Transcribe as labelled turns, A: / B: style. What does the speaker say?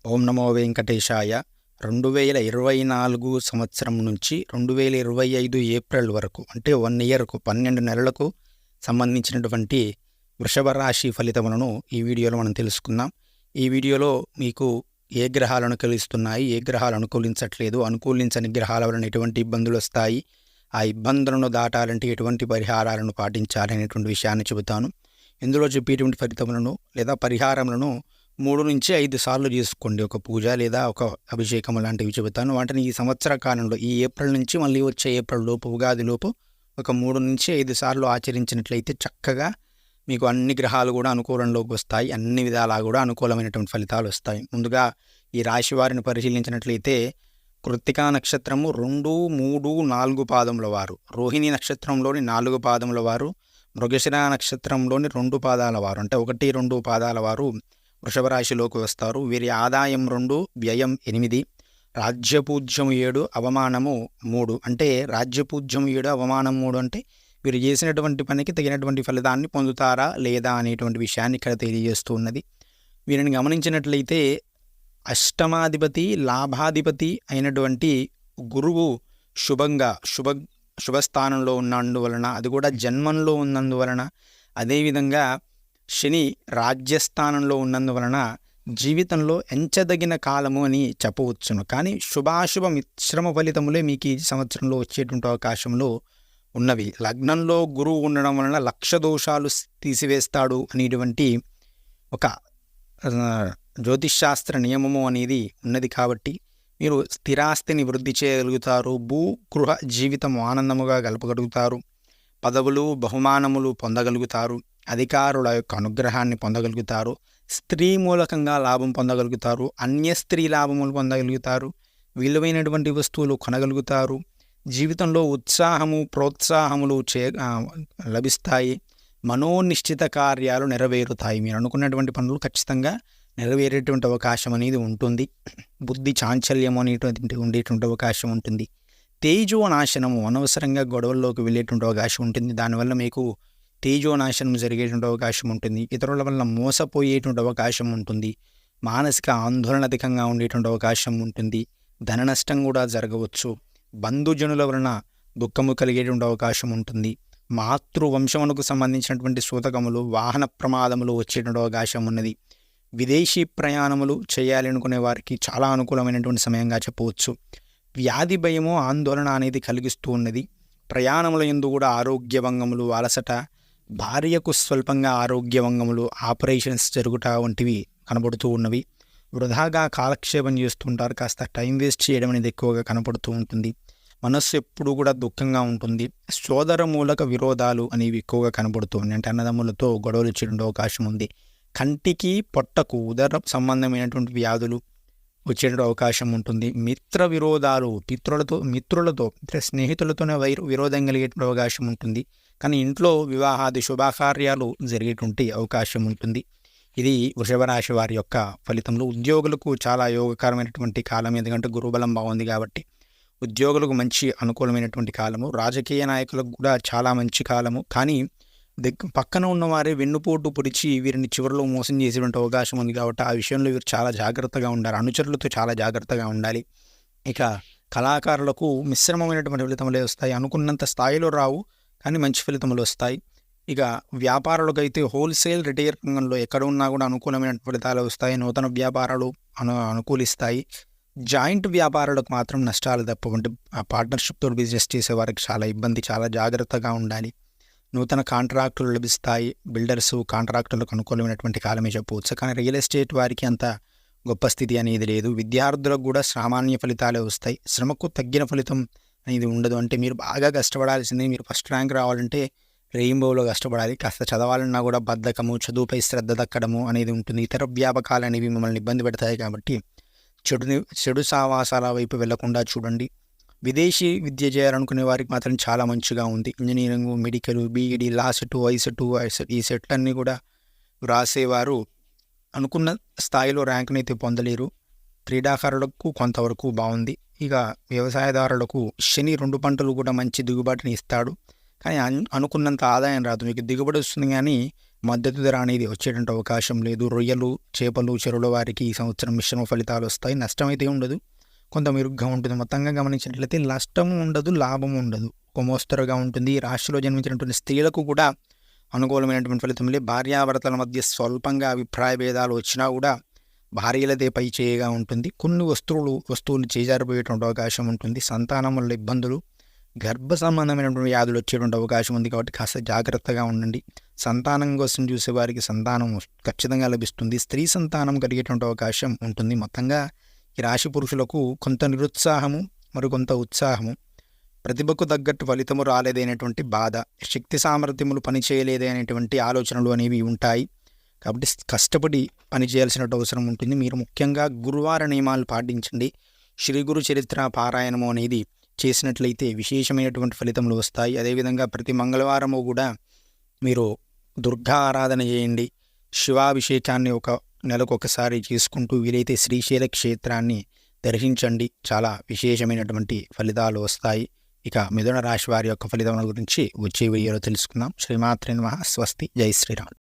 A: ఓం నమో వెంకటేశాయ. 2024 సంవత్సరం నుంచి 2025 ఏప్రిల్ వరకు అంటే 1 ఇయర్కు 12 నెలలకు సంబంధించినటువంటి వృషభ రాశి ఫలితములను ఈ వీడియోలో మనం తెలుసుకుందాం. ఈ వీడియోలో మీకు ఏ గ్రహాలు అనుకూలిస్తున్నాయి, ఏ గ్రహాలు అనుకూలించట్లేదు, అనుకూలించని గ్రహాల వలన ఎటువంటి ఇబ్బందులు వస్తాయి, ఆ ఇబ్బందులను దాటాలంటే ఎటువంటి పరిహారాలను పాటించాలి అనేటువంటి విషయాన్ని చెబుతాను. ఇందులో చెప్పేటువంటి ఫలితములను లేదా పరిహారములను 3 నుంచి 5 సార్లు చేసుకోండి. ఒక పూజ లేదా ఒక అభిషేకం లాంటివి చెబుతాను. వాటిని ఈ సంవత్సర కాలంలో ఈ ఏప్రిల్ నుంచి మళ్ళీ వచ్చే ఏప్రిల్ లోపు, ఉగాది లోపు ఒక 3 నుంచి 5 సార్లు ఆచరించినట్లయితే చక్కగా మీకు అన్ని గ్రహాలు కూడా అనుకూలంలోకి వస్తాయి. అన్ని విధాలా కూడా అనుకూలమైనటువంటి ఫలితాలు వస్తాయి. ముందుగా ఈ రాశి వారిని పరిశీలించినట్లయితే కృత్తికా నక్షత్రము 2, 3, 4 పాదముల వారు, రోహిణి నక్షత్రంలోని 4 పాదముల వారు, మృగశిర నక్షత్రంలోని 2 పాదాల వారు అంటే 1, 2 పాదాల వారు వృషభ రాశిలోకి వస్తారు. వీరి ఆదాయం 2, వ్యయం 8, రాజ్యపూజ్యం 7, అవమానము 3. అంటే రాజ్యపూజ్యం 7, అవమానం 3 అంటే వీరు చేసినటువంటి పనికి తగినటువంటి ఫలితాన్ని పొందుతారా లేదా అనేటువంటి విషయాన్ని ఇక్కడ తెలియజేస్తూ ఉన్నది. వీరిని గమనించినట్లయితే అష్టమాధిపతి, లాభాధిపతి అయినటువంటి గురువు శుభస్థానంలో ఉన్నందువలన, అది కూడా జన్మంలో ఉన్నందువలన, అదేవిధంగా శని రాజ్యస్థానంలో ఉన్నందువలన జీవితంలో ఎంచదగిన కాలము అని చెప్పవచ్చును. కానీ శుభాశుభ మిశ్రమ ఫలితములే మీకు ఈ సంవత్సరంలో వచ్చేటువంటి అవకాశంలో ఉన్నవి. లగ్నంలో గురువు ఉండడం వలన 1,00,000 దోషాలు తీసివేస్తాడు అనేటువంటి ఒక జ్యోతిష్శాస్త్ర నియమము అనేది ఉన్నది. కాబట్టి మీరు స్థిరాస్తిని వృద్ధి చేయగలుగుతారు, గృహ జీవితం ఆనందముగా గడపగలుగుతారు, పదవులు బహుమానములు పొందగలుగుతారు, అధికారుల యొక్క అనుగ్రహాన్ని పొందగలుగుతారు, స్త్రీ మూలకంగా లాభం పొందగలుగుతారు, అన్య స్త్రీ లాభములు పొందగలుగుతారు, విలువైనటువంటి వస్తువులు కొనగలుగుతారు, జీవితంలో ఉత్సాహము ప్రోత్సాహములు లభిస్తాయి, మనోనిశ్చిత కార్యాలు నెరవేరుతాయి. మీరు అనుకున్నటువంటి పనులు ఖచ్చితంగా నెరవేరేటువంటి అవకాశం అనేది ఉంటుంది. బుద్ధి చాంచల్యం అనేటువంటి ఉండేటువంటి అవకాశం ఉంటుంది. తేజోనాశనము, అనవసరంగా గొడవల్లోకి వెళ్ళేటువంటి అవకాశం ఉంటుంది. దానివల్ల మీకు తేజోనాశనం జరిగేటువంటి అవకాశం ఉంటుంది. ఇతరుల వల్ల మోసపోయేటువంటి అవకాశం ఉంటుంది. మానసిక ఆందోళన అధికంగా ఉండేటువంటి అవకాశం ఉంటుంది. ధన నష్టం కూడా జరగవచ్చు. బంధుజనుల వలన దుఃఖము కలిగేటువంటి అవకాశం ఉంటుంది. మాతృవంశమునకు సంబంధించినటువంటి సూతకములు, వాహన ప్రమాదములు వచ్చేటువంటి అవకాశం ఉన్నది. విదేశీ ప్రయాణములు చేయాలనుకునే వారికి చాలా అనుకూలమైనటువంటి సమయంగా చెప్పవచ్చు. వ్యాధి భయము, ఆందోళన అనేది కలిగిస్తూ ఉన్నది. ప్రయాణముల యందు కూడా ఆరోగ్యభంగములు, అలసట, భార్యకు స్వల్పంగా ఆరోగ్యభంగములు, ఆపరేషన్స్ జరుగుట వంటివి కనబడుతూ ఉన్నవి. వృధాగా కాలక్షేపం చేస్తుంటారు. కాస్త టైం వేస్ట్ చేయడం అనేది ఎక్కువగా కనపడుతూ ఉంటుంది. మనస్సు ఎప్పుడు కూడా దుఃఖంగా ఉంటుంది. సోదర మూలక విరోధాలు అనేవి ఎక్కువగా కనబడుతూ ఉన్నాయి. అంటే అన్నదమ్ములతో గొడవలు చేయడం అవకాశం ఉంది. కంటికి పొట్టకు ఉదర సంబంధమైనటువంటి వ్యాధులు వచ్చేటువంటి అవకాశం ఉంటుంది. మిత్ర విరోధాలు, మిత్రులతో స్నేహితులతోనే విరోధం కలిగేటువంటి అవకాశం ఉంటుంది. కానీ ఇంట్లో వివాహాది శుభకార్యాలు జరిగేటువంటి అవకాశం ఉంటుంది. ఇది వృషభ రాశి వారి యొక్క ఫలితంలో. ఉద్యోగులకు చాలా యోగకరమైనటువంటి కాలం, ఎందుకంటే గురుబలం బాగుంది కాబట్టి ఉద్యోగులకు మంచి అనుకూలమైనటువంటి కాలము. రాజకీయ నాయకులకు కూడా చాలా మంచి కాలము. కానీ పక్కన ఉన్నవారే వెన్నుపోటు పొడిచి వీరిని చివరిలో మోసం చేసేటువంటి అవకాశం ఉంది. కాబట్టి ఆ విషయంలో వీరు చాలా జాగ్రత్తగా ఉండాలి. అనుచరులతో చాలా జాగ్రత్తగా ఉండాలి. ఇక కళాకారులకు మిశ్రమమైనటువంటి ఫలితములే వస్తాయి. అనుకున్నంత స్థాయిలో రావు, కానీ మంచి ఫలితములు వస్తాయి. ఇక వ్యాపారులకు అయితే హోల్సేల్, రిటైల్ రంగంలో ఎక్కడ ఉన్నా కూడా అనుకూలమైన ఫలితాలు వస్తాయి. నూతన వ్యాపారాలు అనుకూలిస్తాయి. జాయింట్ వ్యాపారాలకు మాత్రం నష్టాలు తప్పవంటి పార్ట్నర్షిప్తో బిజినెస్ చేసే వారికి చాలా ఇబ్బంది, చాలా జాగ్రత్తగా ఉండాలి. నూతన కాంట్రాక్టులు లభిస్తాయి. బిల్డర్సు, కాంట్రాక్టులకు అనుకూలమైనటువంటి కాలమే చెప్పవచ్చు. కానీ రియల్ ఎస్టేట్ వారికి అంత గొప్ప స్థితి అనేది లేదు. విద్యార్థులకు కూడా సామాన్య ఫలితాలే వస్తాయి. శ్రమకు తగ్గిన ఫలితం అనేది ఉండదు. అంటే మీరు బాగా కష్టపడాల్సిందే. మీరు ఫస్ట్ ర్యాంక్ రావాలంటే రెయిన్బోలో కష్టపడాలి. కాస్త చదవాలన్నా కూడా బద్ధకము, చదువుపై శ్రద్ధ దక్కడము అనేది ఉంటుంది. ఇతర వ్యాపకాలు అనేవి మిమ్మల్ని ఇబ్బంది పెడతాయి. కాబట్టి చెడు సావాసాల వైపు వెళ్లకుండా చూడండి. విదేశీ విద్య చేయాలనుకునే వారికి మాత్రం చాలా మంచిగా ఉంది. Engineering, medical, BEd, law set, ICET, ఈ సెట్లన్నీ కూడా వ్రాసేవారు అనుకున్న స్థాయిలో ర్యాంకునైతే పొందలేరు. క్రీడాకారులకు కొంతవరకు బాగుంది. ఇక వ్యవసాయదారులకు శని 2 పంటలు కూడా మంచి దిగుబాటుని ఇస్తాడు. కానీ అనుకున్నంత ఆదాయం రాదు. మీకు దిగుబడి వస్తుంది, కానీ మద్దతు ధర అనేది వచ్చేటువంటి అవకాశం లేదు. రొయ్యలు, చేపలు, చెరువుల వారికి ఈ సంవత్సరం మిశ్రమ ఫలితాలు వస్తాయి. నష్టం అయితే ఉండదు, కొంత మెరుగ్గా ఉంటుంది. మొత్తంగా గమనించినట్లయితే నష్టము ఉండదు, లాభము ఉండదు, ఒక మోస్తరుగా ఉంటుంది. ఈ రాశిలో జన్మించినటువంటి స్త్రీలకు కూడా అనుకూలమైనటువంటి ఫలితములే. భార్యాభర్తల మధ్య స్వల్పంగా అభిప్రాయ భేదాలు వచ్చినా కూడా భార్యలదే పై చేయగా ఉంటుంది. కొన్ని వస్తువులు చేజారిపోయేటువంటి అవకాశం ఉంటుంది. సంతానం వల్ల ఇబ్బందులు, గర్భ సంబంధమైనటువంటి వ్యాధులు వచ్చేటువంటి అవకాశం ఉంది. కాబట్టి కాస్త జాగ్రత్తగా ఉండండి. సంతానం కోసం చూసే వారికి సంతానం ఖచ్చితంగా లభిస్తుంది. స్త్రీ సంతానం కలిగేటువంటి అవకాశం ఉంటుంది. మొత్తంగా ఈ రాశి పురుషులకు కొంత నిరుత్సాహము, మరికొంత ఉత్సాహము, ప్రతిభకు తగ్గట్టు ఫలితము రాలేదనేటువంటి బాధ, శక్తి సామర్థ్యములు పనిచేయలేదే అనేటువంటి ఆలోచనలు అనేవి ఉంటాయి. కాబట్టి కష్టపడి పనిచేయాల్సిన అవసరం ఉంటుంది. మీరు ముఖ్యంగా గురువార నియమాలు పాటించండి. శ్రీ గురు చరిత్ర పారాయణము అనేది చేసినట్లయితే విశేషమైనటువంటి ఫలితములు వస్తాయి. అదేవిధంగా ప్రతి మంగళవారము కూడా మీరు దుర్గా ఆరాధన చేయండి. శివాభిషేకాన్ని ఒక నెలకు ఒకసారి చేసుకుంటూ వీలైతే శ్రీశైల క్షేత్రాన్ని దర్శించండి. చాలా విశేషమైనటువంటి ఫలితాలు వస్తాయి. ఇక మిథున రాశి వారి యొక్క ఫలితముల గురించి వచ్చే వీడియోలో తెలుసుకుందాం. శ్రీమాత్రే నమః. స్వస్తి. జై శ్రీరామ్.